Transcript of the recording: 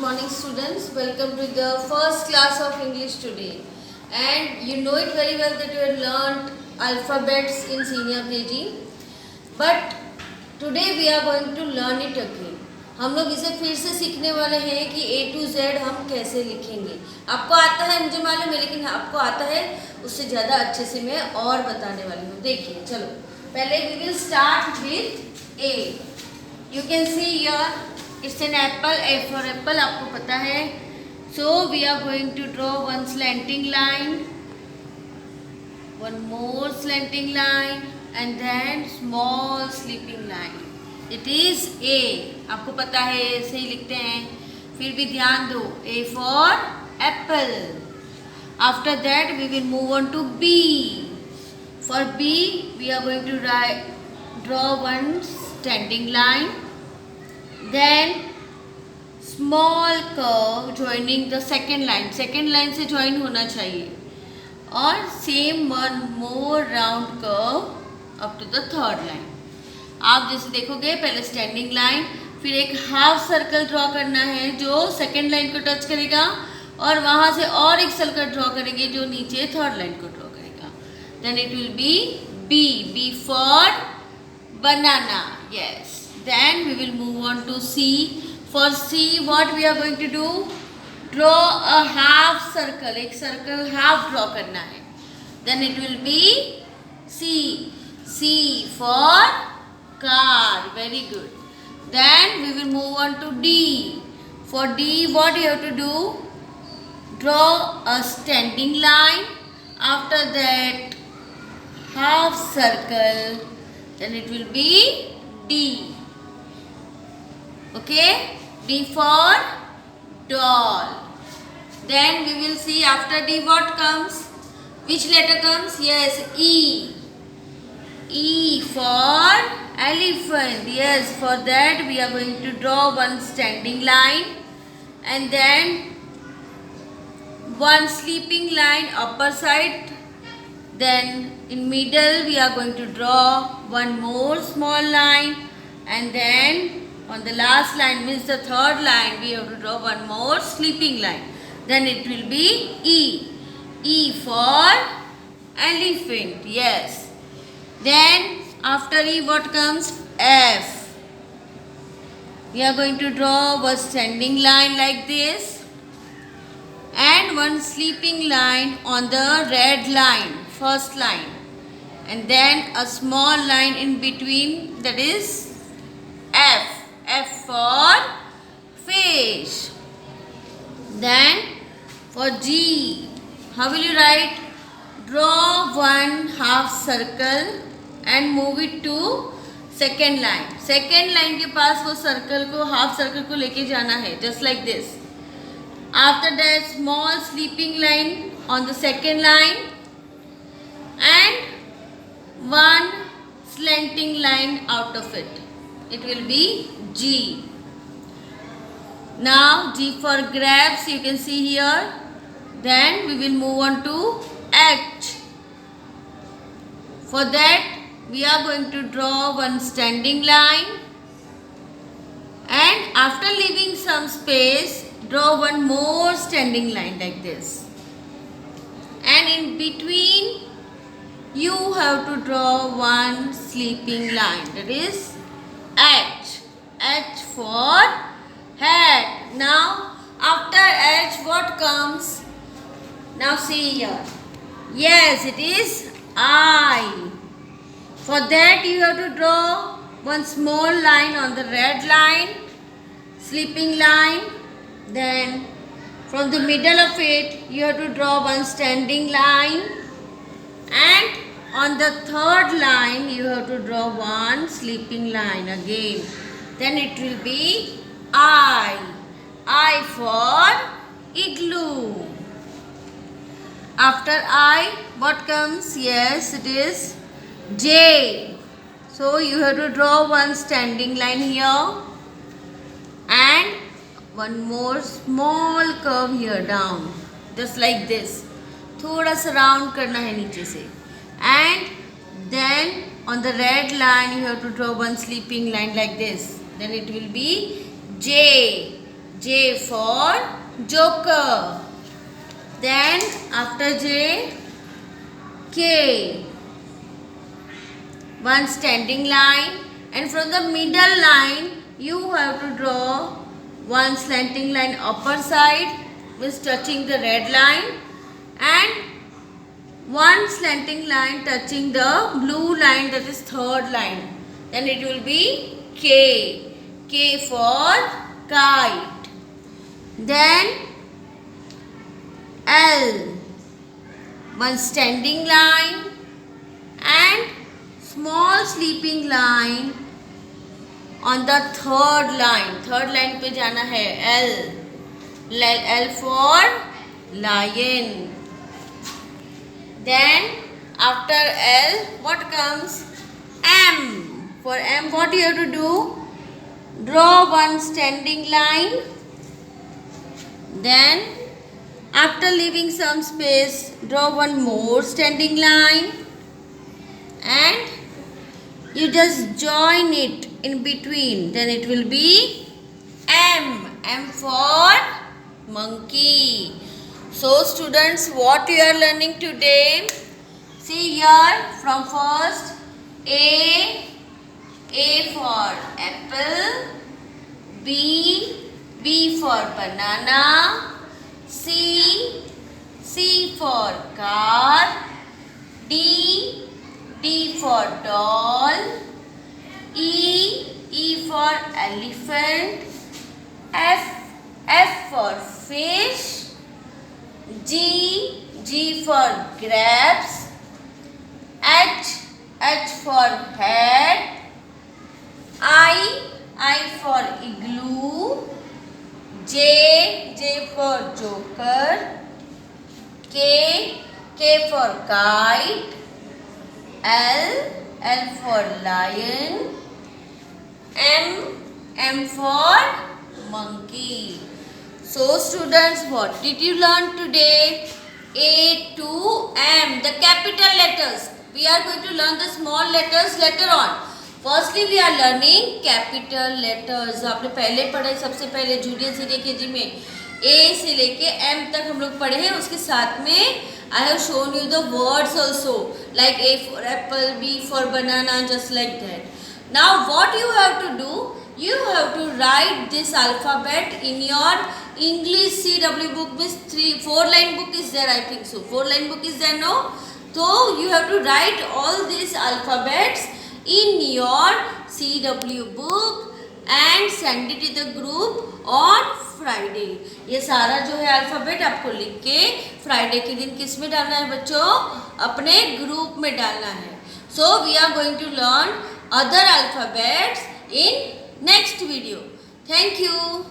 morning students, welcome to the first class of English today. And you know it very well that you have learnt alphabets in senior KG. But today we are going to learn it again. हम लोग इसे फिर से सीखने वाले हैं कि A to Z हम कैसे लिखेंगे. आपको आता है मुझे मालूम है, लेकिन आपको आता है उससे ज़्यादा अच्छे से मैं और बताने वाली हूँ. देखिए चलो, पहले we will start with A. You can see here it's an apple. A for apple आपको पता है. So we are going to draw one slanting line, one more slanting line, and then small sleeping line. It is A. आपको पता है ऐसे ही लिखते हैं. फिर भी ध्यान दो. A for apple. After that we will move on to B. For B we are going to draw one standing line, then small curve joining the second line. Second line से join होना चाहिए. और same one more round curve up to the third line. आप जैसे देखोगे पहले standing line, फिर एक हाफ सर्कल ड्रॉ करना है जो सेकेंड लाइन को टच करेगा, और वहाँ से और एक सर्कल ड्रॉ करेंगे जो नीचे थर्ड लाइन को ड्रॉ करेगा. Then it will be B. B for banana. Yes. Then we will move on to C. For C what we are going to do, draw a half circle. एक circle half draw करना है. Then it will be C. C for car. Very good. Then we will move on to D. For D what you have to do, draw a standing line, after that half circle, then it will be D. Okay, D for doll. Then we will see after D what comes. Which letter comes? Yes, E. E for elephant. Yes, for that we are going to draw one standing line and then one sleeping line upper side. Then in middle we are going to draw one more small line, and then on the last line, means the third line, we have to draw one more sleeping line. Then it will be E. E for elephant. Yes. Then after E what comes? F. We are going to draw one standing line like this and one sleeping line on the red line, first line, and then a small line in between, that is F. F for fish. Then for G, how will you write? Draw one half circle and move it to second line. Second line के पास वो circle को, half circle को लेके जाना है, just like this. After that small sleeping line on the second line and one slanting line out of it. It will be G. Now G for grapes, you can see here. Then we will move on to H. For that we are going to draw one standing line, and after leaving some space draw one more standing line like this, and in between you have to draw one sleeping line, that is H. H for hat. Now after H what comes? Now see here. Yes, it is I. For that you have to draw one small line on the red line, sleeping line. Then from the middle of it you have to draw one standing line, and on the third line you have to draw one sleeping line again. Then it will be I. I for igloo. After I what comes? Yes, it is J. So you have to draw one standing line here and one more small curve here down, just like this. थोड़ा सा round करना है नीचे से, and then on the red line you have to draw one sleeping line like this. Then it will be J. J for joker. Then after J, K. One standing line, and from the middle line you have to draw one slanting line upper side with touching the red line, and one slanting line touching the blue line, that is third line. Then it will be K. K for kite. Then L. One standing line and small sleeping line on the third line. Third line पे जाना है L. L for lion. Then after L, what comes? M. For M, what you have to do? Draw one standing line. Then after leaving some space, draw one more standing line, and you just join it in between. Then it will be M. M for monkey. So students, what you are learning today? See here from first A. A for apple. B. B for banana. C. C for car. D. D for doll. E. E for elephant. F. F for fish. G. G for grapes. H. H for hat. I for igloo. J. J for joker. K. K for kite. L. L for lion. M for monkey. So students, what did you learn today? A to M, the capital letters. We are going to learn the small letters later on. Firstly, we are learning capital letters. आपने पहले पढ़े, सबसे पहले junior senior KG में A से लेके M तक हम लोग पढ़े हैं. उसके साथ में I have shown you the words also, like A for apple, B for banana, just like that. Now what you have to do? You have to write this alphabet in your English CW book. Means 4 line book is there, I think so. 4 line book is there, no? So you have to write all these alphabets in your CW book and send it to the group on Friday. ये सारा जो है alphabet आपको लिख के Friday के दिन किस में डालना है बच्चों? अपने ग्रुप में डालना है. So we are going to learn other alphabets in next video. Thank you.